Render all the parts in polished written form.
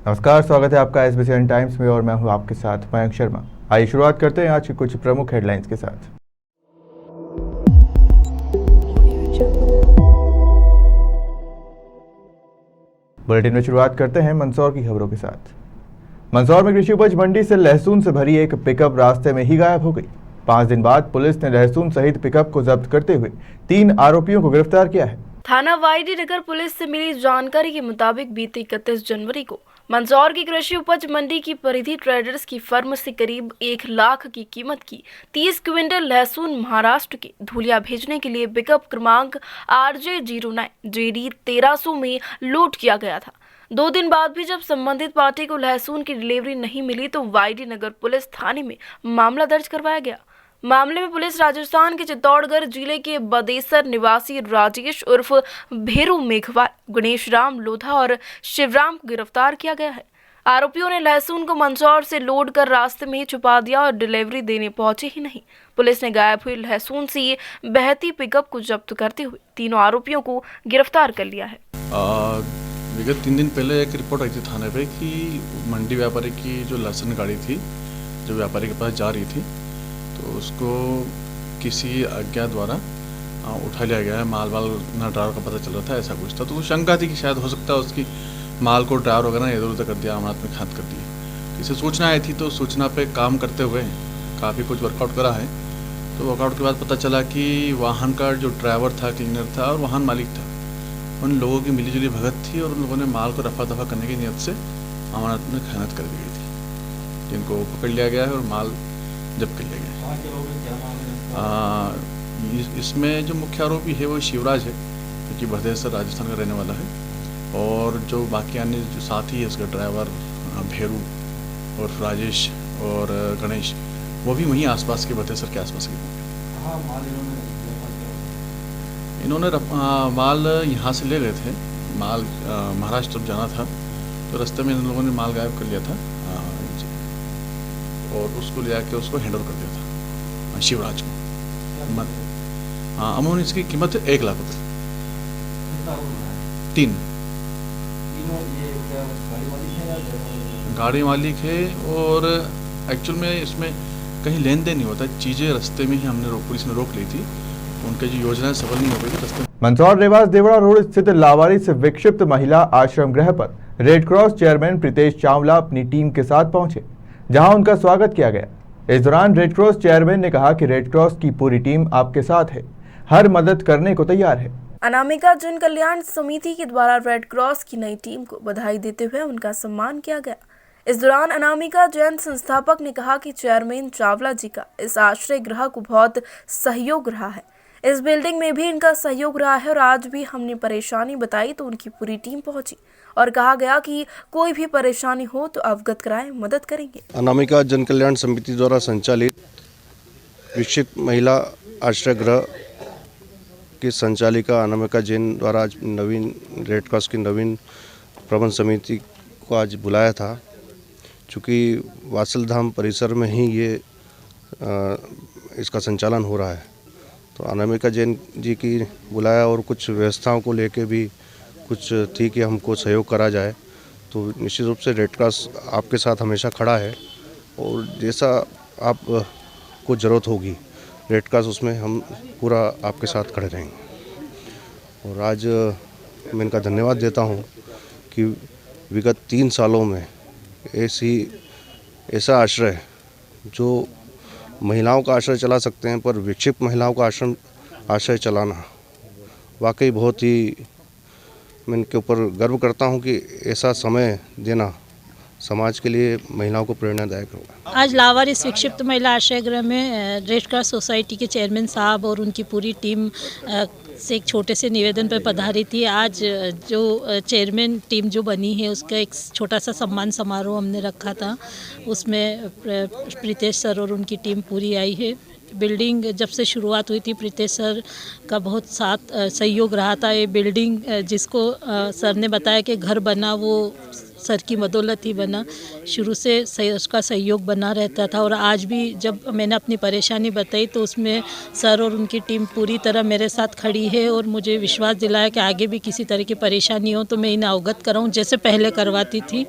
नमस्कार, स्वागत है आपका एसबीसी टाइम्स में और मैं हूं आपके साथ मयंक शर्मा। आइए शुरुआत करते हैं आज की कुछ प्रमुख हेडलाइंस के साथ। बुलेटिन में शुरुआत करते हैं मंदसौर की खबरों के साथ। मंदसौर में कृषि उपज मंडी से लहसुन से भरी एक पिकअप रास्ते में ही गायब हो गई। 5 दिन बाद पुलिस ने लहसुन सहित पिकअप को जब्त करते हुए 3 आरोपियों को गिरफ्तार किया है। थाना वाईडी नगर पुलिस से मिली जानकारी के मुताबिक बीते 31 जनवरी को मंदसौर की कृषि उपज मंडी की परिधि ट्रेडर्स की फर्म से करीब 1 लाख की कीमत की 30 क्विंटल लहसुन महाराष्ट्र के धुलिया भेजने के लिए पिकअप क्रमांक RJ09 JD 1300 में लोड किया गया था। 2 दिन बाद भी जब संबंधित पार्टी को लहसुन की डिलीवरी नहीं मिली तो वाईडी नगर पुलिस थाने में मामला दर्ज करवाया गया। मामले में पुलिस राजस्थान के चित्तौड़गढ़ जिले के बदेसर निवासी राजेश उर्फ भेरू मेघवाल, गणेश राम लोधा और शिवराम को गिरफ्तार किया गया है। आरोपियों ने लहसुन को मंदसौर से लोड कर रास्ते में ही छुपा दिया और डिलीवरी देने पहुंचे ही नहीं। पुलिस ने गायब हुई लहसुन से बहती पिकअप को जब्त करते हुए तीनों आरोपियों को गिरफ्तार कर लिया है। विगत 3 दिन पहले एक रिपोर्ट आई थी थाने पे कि मंडी व्यापारी की जो लहसुन गाड़ी थी जो व्यापारी के पास जा रही थी तो उसको किसी अज्ञात द्वारा उठा लिया गया है। माल ना ड्राइवर का पता चल रहा था, ऐसा कुछ था। तो वो शंका थी कि शायद हो सकता है उसकी माल को ड्राइवर वगैरह ने इधर उधर कर दिया, अमानत में खात कर दी। इसे सूचना आई थी तो सूचना पे काम करते हुए काफ़ी कुछ वर्कआउट करा है। तो वर्कआउट के बाद पता चला कि वाहन का जो ड्राइवर था, क्लीनर था और वाहन मालिक था, उन लोगों की मिलीजुली भगत थी और उन लोगों ने माल को रफा दफा करने की नीयत से अमानत में खयानत कर दी गई थी, जिनको पकड़ लिया गया है और माल जब्त कर लिया गया है। इसमें जो मुख्य आरोपी है वो शिवराज है, जो कि भदेसर राजस्थान का रहने वाला है। और जो बाकी अन्य जो साथी है उसका ड्राइवर भेरू और राजेश और गणेश, वो भी वहीं आसपास के भदेसर के आसपास के। इन्होंने माल यहाँ से ले गए थे, माल महाराष्ट्र जाना था, तो रास्ते में इन लोगों ने माल गायब कर लिया था और उसको ले आके उसको हैंड ओवर कर दिया था शिवराज को। अमूमन इसकी कीमत 1 लाख रुपये। 3 गाड़ी मालिक है और एक्चुअल में इसमें कहीं लेन देन नहीं होता, चीज़ें रास्ते में ही पुलिस ने रोक ली थी, उनकी जो योजना सफल नहीं हो गई थी रास्ते। मंदसौर रेवास देवड़ा रोड स्थित लावारिस विक्षिप्त महिला आश्रम गृह पर red cross chairman Pritesh Chawla अपनी टीम के साथ पहुंचे, जहां उनका स्वागत किया गया। इस दौरान रेड क्रॉस चेयरमैन ने कहा कि रेड क्रॉस की पूरी टीम आपके साथ है, हर मदद करने को तैयार है। अनामिका जन कल्याण समिति के द्वारा रेड क्रॉस की नई टीम को बधाई देते हुए उनका सम्मान किया गया। इस दौरान अनामिका जैन संस्थापक ने कहा कि चेयरमैन चावला जी का इस आश्रय गृह को बहुत सहयोग रहा है, इस बिल्डिंग में भी इनका सहयोग रहा है और आज भी हमने परेशानी बताई तो उनकी पूरी टीम पहुंची और कहा गया कि कोई भी परेशानी हो तो अवगत कराएं, मदद करेंगे। अनामिका जन कल्याण समिति द्वारा संचालित विक्षिप्त महिला आश्रय गृह की संचालिका अनामिका जैन द्वारा आज नवीन रेड क्रॉस की नवीन प्रबंध समिति को आज बुलाया था। चूँकि वात्सल धाम परिसर में ही ये इसका संचालन हो रहा है, तो अनामिका जैन जी की बुलाया और कुछ व्यवस्थाओं को लेके भी कुछ थी कि हमको सहयोग करा जाए। तो निश्चित रूप से रेड क्रॉस आपके साथ हमेशा खड़ा है और जैसा आपको ज़रूरत होगी रेड क्रॉस उसमें हम पूरा आपके साथ खड़े रहेंगे। और आज मैं इनका धन्यवाद देता हूँ कि विगत 3 सालों में ऐसा आश्रय जो महिलाओं का आश्रय चला सकते हैं पर विक्षिप्त महिलाओं का आश्रय चलाना वाकई बहुत ही, मैं इनके ऊपर गर्व करता हूं कि ऐसा समय देना समाज के लिए महिलाओं को प्रेरणादायक होगा। आज लावारिस विक्षिप्त महिला आश्रय गृह में रेड क्रॉस सोसाइटी के चेयरमैन साहब और उनकी पूरी टीम से एक छोटे से निवेदन पर पधारी थी। आज जो चेयरमैन टीम जो बनी है उसका एक छोटा सा सम्मान समारोह हमने रखा था, उसमें प्रीतेश सर और उनकी टीम पूरी आई है। बिल्डिंग जब से शुरुआत हुई थी प्रीतेश सर का बहुत साथ सहयोग रहा था। ये बिल्डिंग जिसको सर ने बताया कि घर बना वो सर की बदौलत ही बना। शुरू से उसका सहयोग बना रहता था और आज भी जब मैंने अपनी परेशानी बताई तो उसमें सर और उनकी टीम पूरी तरह मेरे साथ खड़ी है और मुझे विश्वास दिलाया कि आगे भी किसी तरह की परेशानी हो तो मैं इन्हें अवगत कराऊं जैसे पहले करवाती थी।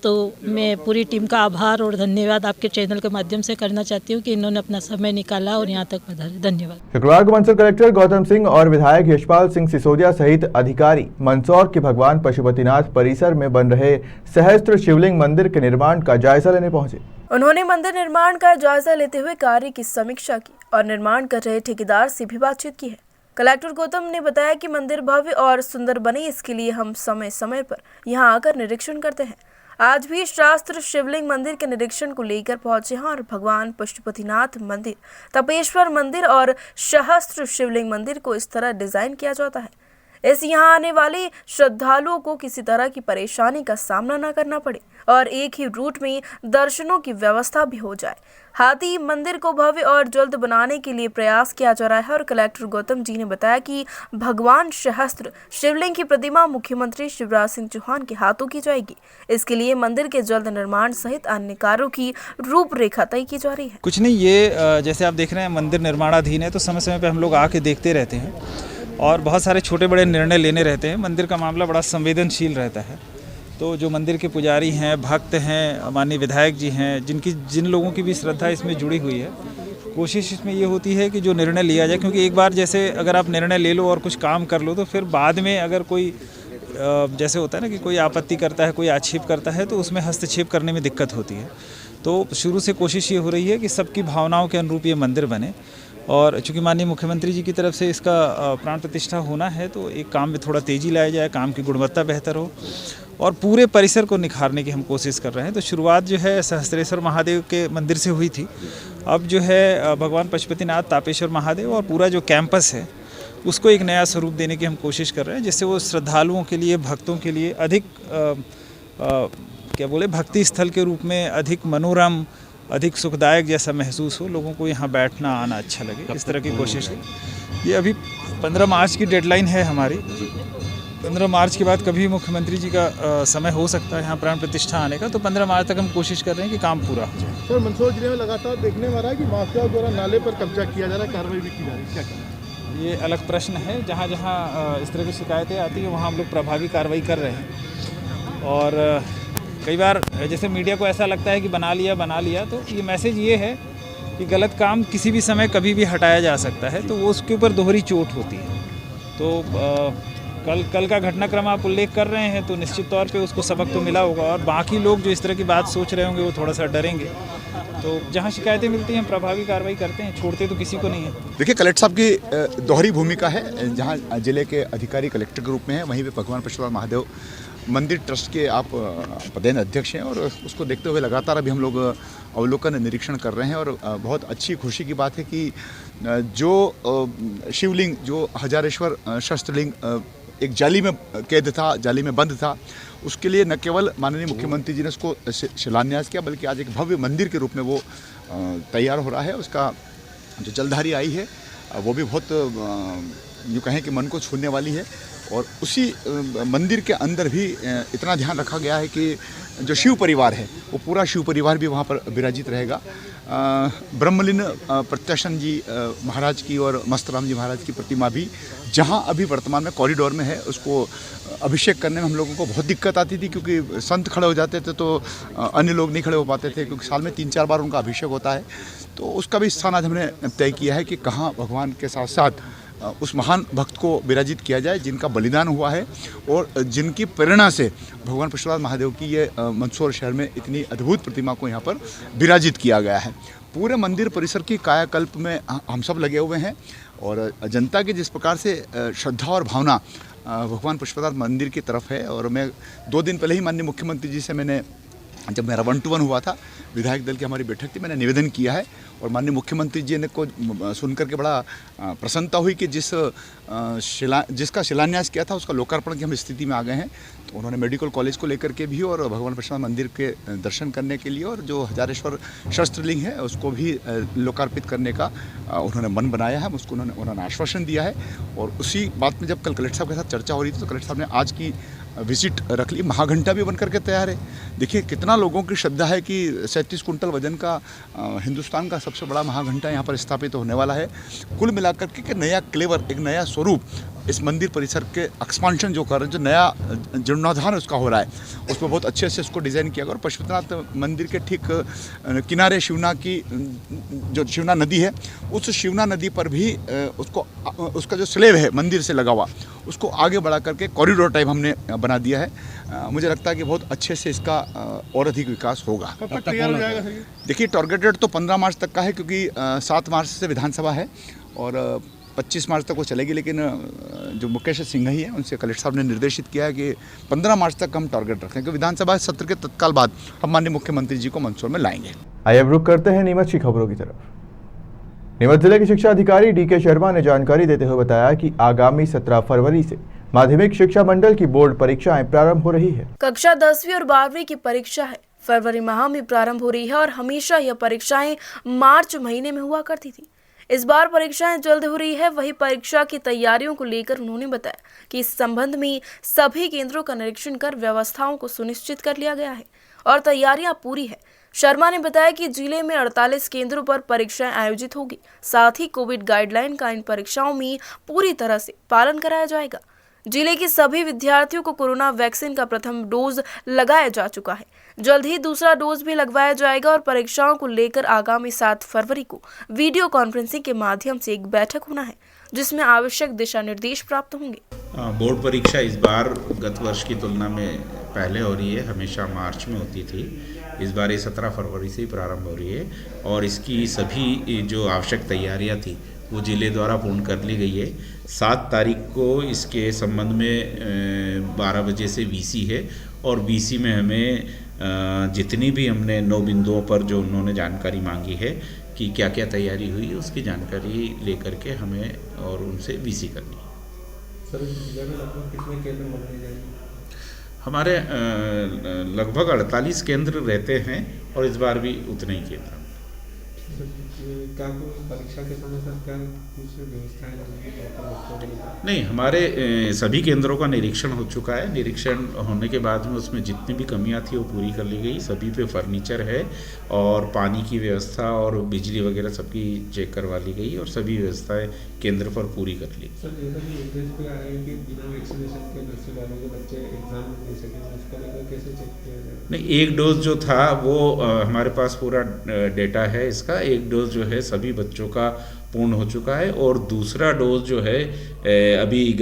तो मैं पूरी टीम का आभार और धन्यवाद आपके चैनल के माध्यम से करना चाहती हूँ कि इन्होंने अपना समय निकाला और यहाँ तक पधारे। धन्यवाद। शुक्रवार को मंदसौर कलेक्टर गौतम सिंह और विधायक यशपाल सिंह सिसोदिया सहित अधिकारी मंदसौर के भगवान पशुपतिनाथ परिसर में बन रहे सहस्त्र शिवलिंग मंदिर के निर्माण का जायजा लेने पहुंचे। उन्होंने मंदिर निर्माण का जायजा लेते हुए कार्य की समीक्षा की और निर्माण कर रहे ठेकेदार से भी बातचीत की है। कलेक्टर गौतम ने बताया कि मंदिर भव्य और सुंदर बने, इसके लिए हम समय समय पर यहां आकर निरीक्षण करते हैं। आज भी शास्त्र शिवलिंग मंदिर के निरीक्षण को लेकर पहुंचे हैं और भगवान पशुपतिनाथ मंदिर, तपेश्वर मंदिर और सहस्त्र शिवलिंग मंदिर को इस तरह डिजाइन किया जाता है इस यहाँ आने वाले श्रद्धालुओं को किसी तरह की परेशानी का सामना न करना पड़े और एक ही रूट में दर्शनों की व्यवस्था भी हो जाए। हाथी मंदिर को भव्य और जल्द बनाने के लिए प्रयास किया जा रहा है और कलेक्टर गौतम जी ने बताया कि भगवान सहस्त्र शिवलिंग की प्रतिमा मुख्यमंत्री शिवराज सिंह चौहान के हाथों की जाएगी। इसके लिए मंदिर के जल्द निर्माण सहित अन्य कार्यों की रूपरेखा तय की जा रही है। कुछ नहीं, ये जैसे आप देख रहे हैं मंदिर निर्माणाधीन है तो समय समय पर हम लोग आके देखते रहते हैं और बहुत सारे छोटे बड़े निर्णय लेने रहते हैं। मंदिर का मामला बड़ा संवेदनशील रहता है, तो जो मंदिर के पुजारी हैं, भक्त हैं, माननीय विधायक जी हैं, जिन लोगों की भी श्रद्धा इसमें जुड़ी हुई है, कोशिश इसमें ये होती है कि जो निर्णय लिया जाए, क्योंकि एक बार जैसे अगर आप निर्णय ले लो और कुछ काम कर लो तो फिर बाद में अगर कोई जैसे होता है ना कि कोई आपत्ति करता है, कोई आक्षेप करता है तो उसमें हस्तक्षेप करने में दिक्कत होती है। तो शुरू से कोशिश ये हो रही है कि सबकी भावनाओं के अनुरूप ये मंदिर बने और चूँकि माननीय मुख्यमंत्री जी की तरफ से इसका प्राण प्रतिष्ठा होना है तो एक काम में थोड़ा तेज़ी लाया जाए, काम की गुणवत्ता बेहतर हो और पूरे परिसर को निखारने की हम कोशिश कर रहे हैं। तो शुरुआत जो है सहस्त्रेश्वर महादेव के मंदिर से हुई थी, अब जो है भगवान पशुपतिनाथ, तापेश्वर महादेव और पूरा जो कैंपस है उसको एक नया स्वरूप देने की हम कोशिश कर रहे हैं, जिससे वो श्रद्धालुओं के लिए, भक्तों के लिए अधिक भक्ति स्थल के रूप में अधिक मनोरम, अधिक सुखदायक जैसा महसूस हो, लोगों को यहाँ बैठना आना अच्छा लगे, इस तरह की कोशिश है। ये अभी 15 मार्च की डेडलाइन है हमारी। 15 मार्च के बाद कभी मुख्यमंत्री जी का समय हो सकता है यहाँ प्राण प्रतिष्ठा आने का, तो 15 मार्च तक हम कोशिश कर रहे हैं कि काम पूरा हो जाए। सर, मंदसौर जिले में लगातार देखने में आ रहा है कि माफिया द्वारा नाले पर कब्जा किया जा रहा है, कार्रवाई भी की जा रही है, क्या कहना है? ये अलग प्रश्न है। जहाँ जहाँ इस तरह की शिकायतें आती हैं वहाँ हम लोग प्रभावी कार्रवाई कर रहे हैं और कई बार जैसे मीडिया को ऐसा लगता है कि बना लिया, तो ये मैसेज ये है कि गलत काम किसी भी समय कभी भी हटाया जा सकता है, तो वो उसके ऊपर दोहरी चोट होती है। तो कल का घटनाक्रम आप उल्लेख कर रहे हैं तो निश्चित तौर पे उसको सबक तो मिला होगा और बाकी लोग जो इस तरह की बात सोच रहे होंगे वो थोड़ा सा डरेंगे। तो जहाँ शिकायतें मिलती हैं हम प्रभावी कार्रवाई करते हैं, छोड़ते तो किसी को नहीं है। देखिए, कलेक्टर साहब की दोहरी भूमिका है, जहाँ जिले के अधिकारी कलेक्टर के रूप में है, वहीं पे भगवान पशुपतिनाथ महादेव मंदिर ट्रस्ट के आप पदेन अध्यक्ष हैं और उसको देखते हुए लगातार अभी हम लोग अवलोकन निरीक्षण कर रहे हैं और बहुत अच्छी खुशी की बात है कि जो शिवलिंग, जो हजारेश्वर शस्त्रलिंग एक जाली में कैद था, जाली में बंद था, उसके लिए न केवल माननीय मुख्यमंत्री जी ने उसको शिलान्यास किया बल्कि आज एक भव्य मंदिर के रूप में वो तैयार हो रहा है। उसका जो जलधारी आई है वो भी बहुत यूँ कहें कि मन को छूने वाली है और उसी मंदिर के अंदर भी इतना ध्यान रखा गया है कि जो शिव परिवार है वो पूरा शिव परिवार भी वहाँ पर विराजित रहेगा। ब्रह्मलीन प्रत्याशन जी महाराज की और मस्तराम जी महाराज की प्रतिमा भी जहाँ अभी वर्तमान में कॉरिडोर में है, उसको अभिषेक करने में हम लोगों को बहुत दिक्कत आती थी क्योंकि संत खड़े हो जाते थे तो अन्य लोग नहीं खड़े हो पाते थे, क्योंकि साल में 3-4 बार उनका अभिषेक होता है। तो उसका भी स्थान आज हमने तय किया है कि कहाँ भगवान के साथ साथ उस महान भक्त को विराजित किया जाए जिनका बलिदान हुआ है और जिनकी प्रेरणा से भगवान पशुपतिनाथ महादेव की ये मंदसौर शहर में इतनी अद्भुत प्रतिमा को यहाँ पर विराजित किया गया है। पूरे मंदिर परिसर की कायाकल्प में हम सब लगे हुए हैं और जनता की जिस प्रकार से श्रद्धा और भावना भगवान पशुपतिनाथ मंदिर की तरफ है। और मैं 2 दिन पहले ही माननीय मुख्यमंत्री जी से मैंने, जब मेरा 1-to-1 हुआ था, विधायक दल की हमारी बैठक थी, मैंने निवेदन किया है और माननीय मुख्यमंत्री जी ने को सुनकर के बड़ा प्रसन्नता हुई कि जिसका शिलान्यास किया था उसका लोकार्पण की हम स्थिति में आ गए हैं। तो उन्होंने मेडिकल कॉलेज को लेकर के भी और भगवान पशुपतिनाथ मंदिर के दर्शन करने के लिए और जो हजारेश्वर शस्त्रलिंग है उसको भी लोकार्पित करने का उन्होंने मन बनाया है, उसको उन्होंने आश्वासन दिया है। और उसी बात में जब कल कलेक्टर साहब के साथ चर्चा हो रही थी तो कलेक्टर साहब ने आज की विजिट रख ली। महाघंटा भी बन करके तैयार है। देखिए कितना लोगों की श्रद्धा है कि 37 कुंटल वजन का हिंदुस्तान का सबसे बड़ा महाघंटा यहाँ पर स्थापित होने वाला है। कुल मिलाकर के नया क्लेवर, एक नया स्वरूप इस मंदिर परिसर के एक्सपांशन जो कर रहे हैं, जो नया जीर्णोद्धार उसका हो रहा है, उसमें बहुत अच्छे से उसको डिज़ाइन किया गया। और पशुपतिनाथ मंदिर के ठीक किनारे शिवना की जो शिवना नदी है, उस शिवना नदी पर भी उसका जो स्लेब है मंदिर से लगा हुआ, उसको आगे बढ़ा करके कॉरिडोर टाइप हमने बना दिया है। मुझे लगता है कि बहुत अच्छे से इसका और अधिक विकास होगा। कब तक तैयार हो जाएगा सर? देखिए टारगेटेड तो 15 मार्च तक का है, क्योंकि 7 मार्च से विधानसभा है और 25 मार्च तक वो चलेगी। लेकिन जो मुकेश सिंघई है, उनसे कलेक्टर साहब ने निर्देशित किया है कि 15 मार्च तक हम टारगेट रखें, क्योंकि विधानसभा सत्र के तत्काल बाद हम माननीय मुख्यमंत्री जी को मंदसौर में लाएंगे। आइए अब रुक करते हैं नीमच की खबरों की तरफ। नीमच जिले के शिक्षा अधिकारी डीके शर्मा ने जानकारी देते हुए बताया कि आगामी 17 फरवरी से माध्यमिक शिक्षा मंडल की बोर्ड परीक्षाएं प्रारंभ हो रही है। कक्षा 10वीं और 12वीं की परीक्षा है, फरवरी माह में प्रारंभ हो रही है और हमेशा यह परीक्षाएं मार्च महीने में हुआ करती थी। इस बार परीक्षाएं जल्द हो रही है। वही परीक्षा की तैयारियों को लेकर उन्होंने बताया कि इस संबंध में सभी केंद्रों का निरीक्षण कर व्यवस्थाओं को सुनिश्चित कर लिया गया है और तैयारियां पूरी है। शर्मा ने बताया कि जिले में 48 केंद्रों पर परीक्षाएं आयोजित होगी। साथ ही कोविड गाइडलाइन का इन परीक्षाओं में पूरी तरह से पालन कराया जाएगा। जिले के सभी विद्यार्थियों को कोरोना वैक्सीन का प्रथम डोज लगाया जा चुका है। जल्द ही दूसरा डोज भी लगवाया जाएगा और परीक्षाओं को लेकर आगामी 7 फरवरी को वीडियो कॉन्फ्रेंसिंग के माध्यम से एक बैठक होना है, जिसमें आवश्यक दिशा निर्देश प्राप्त होंगे। बोर्ड परीक्षा इस बार गत वर्ष की तुलना में पहले हो रही है। हमेशा मार्च में होती थी, इस बार ये 17 फरवरी से ही प्रारंभ हो रही है और इसकी सभी जो आवश्यक तैयारियां थी वो जिले द्वारा पूर्ण कर ली गई है। 7 तारीख को इसके संबंध में 12 बजे से वीसी है और वीसी में हमें जितनी भी हमने 9 बिंदुओं पर जो उन्होंने जानकारी मांगी है कि क्या क्या तैयारी हुई, उसकी जानकारी लेकर के हमें और उनसे वीसी करनी है। सर जिले में लगभग कितने केंद्र बनाए जाएंगे? हमारे लगभग 48 केंद्र रहते हैं और इस बार भी उतने ही केंद्र। क्या परीक्षा के समय सर क्या कुछ व्यवस्थाएं नहीं, हमारे सभी केंद्रों का निरीक्षण हो चुका है। निरीक्षण होने के बाद में उसमें जितनी भी कमियां थी वो पूरी कर ली गई। सभी पे फर्नीचर है और पानी की व्यवस्था और बिजली वगैरह सबकी चेक करवा ली गई और सभी व्यवस्थाएं केंद्र पर पूरी कर ली। सर जैसा कि निर्देश पे आ रहा है कि बिना वैक्सीनेशन के नर्सरी वालों के बच्चे एग्जाम नहीं दे सकेंगे, उसको लेकर कैसे चेक किया जाए? नहीं, एक डोज जो था वो हमारे पास पूरा डेटा है इसका। एक डोज जो है सभी बच्चों का पूर्ण हो चुका है और दूसरा डोज जो है अभी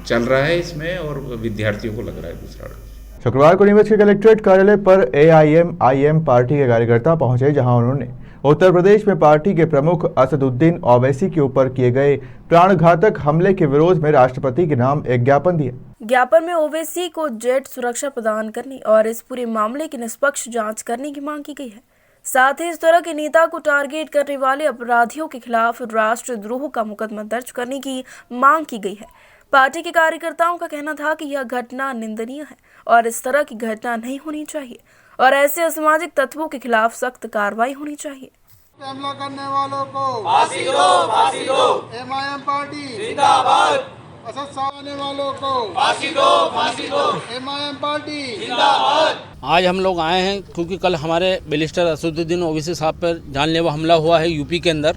चल रहा है इसमें और विद्यार्थियों को लग रहा है दूसरा डोज। शुक्रवार को नीमच के कलेक्ट्रेट कार्यालय पर AIM पार्टी के कार्यकर्ता पहुंचे, जहां उन्होंने उत्तर प्रदेश में पार्टी के प्रमुख असदुद्दीन ओवैसी के ऊपर किए गए प्राणघातक हमले के विरोध में राष्ट्रपति के नाम एक ज्ञापन दिया। ज्ञापन में ओवैसी को जेट सुरक्षा प्रदान करने और इस पूरे मामले की निष्पक्ष जांच करने की मांग की गई है। साथ ही इस तरह के नेता को टारगेट करने वाले अपराधियों के खिलाफ राष्ट्रद्रोह का मुकदमा दर्ज करने की मांग की गई है। पार्टी के कार्यकर्ताओं का कहना था कि यह घटना निंदनीय है और इस तरह की घटना नहीं होनी चाहिए और ऐसे असामाजिक तत्वों के खिलाफ सख्त कार्रवाई होनी चाहिए। हमला करने वालों को फांसी दो, फांसी दो। MIM पार्टी जिंदाबाद। असद साधने वालों को फांसी दो, फांसी दो। MIM पार्टी जिंदाबाद। आज हम लोग आए हैं क्योंकि कल हमारे बैरिस्टर असदुद्दीन ओवैसी साहब पर जानलेवा हमला हुआ है यूपी के अंदर।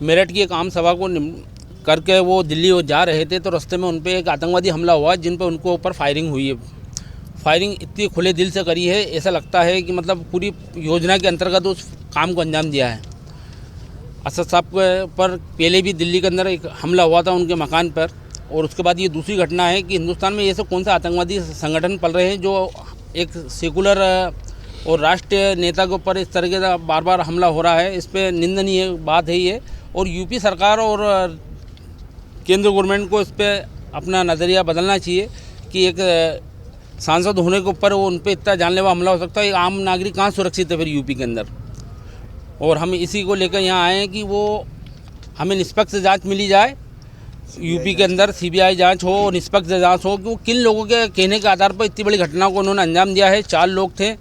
मेरठ की एक आम सभा को करके वो दिल्ली जा रहे थे तो रास्ते में उन पर एक आतंकवादी हमला हुआ जिन पर उनको ऊपर फायरिंग हुई है। फायरिंग इतनी खुले दिल से करी है, ऐसा लगता है कि मतलब पूरी योजना के अंतर्गत उस काम को अंजाम दिया है। असद साहब पर पहले भी दिल्ली के अंदर एक हमला हुआ था उनके मकान पर और उसके बाद ये दूसरी घटना है कि हिंदुस्तान में ऐसे कौन सा आतंकवादी संगठन पल रहे हैं जो एक सेकुलर और राष्ट्रीय नेता के ऊपर इस तरह का बार बार हमला हो रहा है। इस पर निंदनीय बात है ये और यूपी सरकार और केंद्र गवर्नमेंट को इस पर अपना नज़रिया बदलना चाहिए कि एक सांसद होने के ऊपर वो उन पर इतना जानलेवा हमला हो सकता है। आम नागरिक कहाँ सुरक्षित है फिर यूपी के अंदर। और हम इसी को लेकर यहाँ आए हैं कि वो हमें निष्पक्ष जांच मिली जाए, यूपी के अंदर CBI जांच हो और निष्पक्ष जांच हो कि वो किन लोगों के कहने के आधार पर इतनी बड़ी घटना को उन्होंने अंजाम दिया है। 4 लोग थे,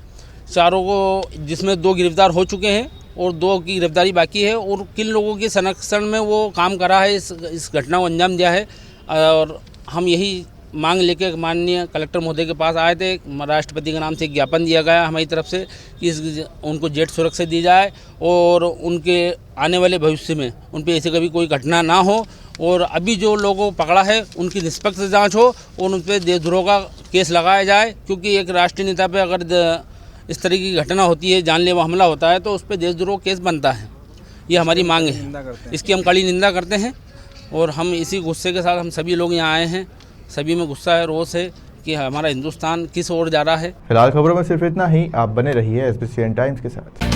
चारों को जिसमें 2 गिरफ्तार हो चुके हैं और 2 की गिरफ्तारी बाकी है और किन लोगों के संरक्षण में वो काम करा है, इस घटना को अंजाम दिया है। और हम यही मांग लेके माननीय कलेक्टर महोदय के पास आए थे। राष्ट्रपति के नाम से एक ज्ञापन दिया गया हमारी तरफ से कि उनको जेट सुरक्षा दी जाए और उनके आने वाले भविष्य में उन पर ऐसे कभी कोई घटना ना हो, और अभी जो लोगों को पकड़ा है उनकी निष्पक्ष जांच हो और उन पर देशद्रोह का केस लगाया जाए, क्योंकि एक राष्ट्रीय नेता पे अगर इस तरह की घटना होती है, जानलेवा हमला होता है, तो उस पर देशद्रोह केस बनता है। ये हमारी मांग है, इसकी हम कड़ी निंदा करते हैं और हम इसी गुस्से के साथ हम सभी लोग यहाँ आए हैं। सभी में गुस्सा है, रोष है कि हमारा हिंदुस्तान किस ओर जा रहा है। फिलहाल खबरों में सिर्फ इतना ही। आप बने रहिए SBCN टाइम्स के साथ।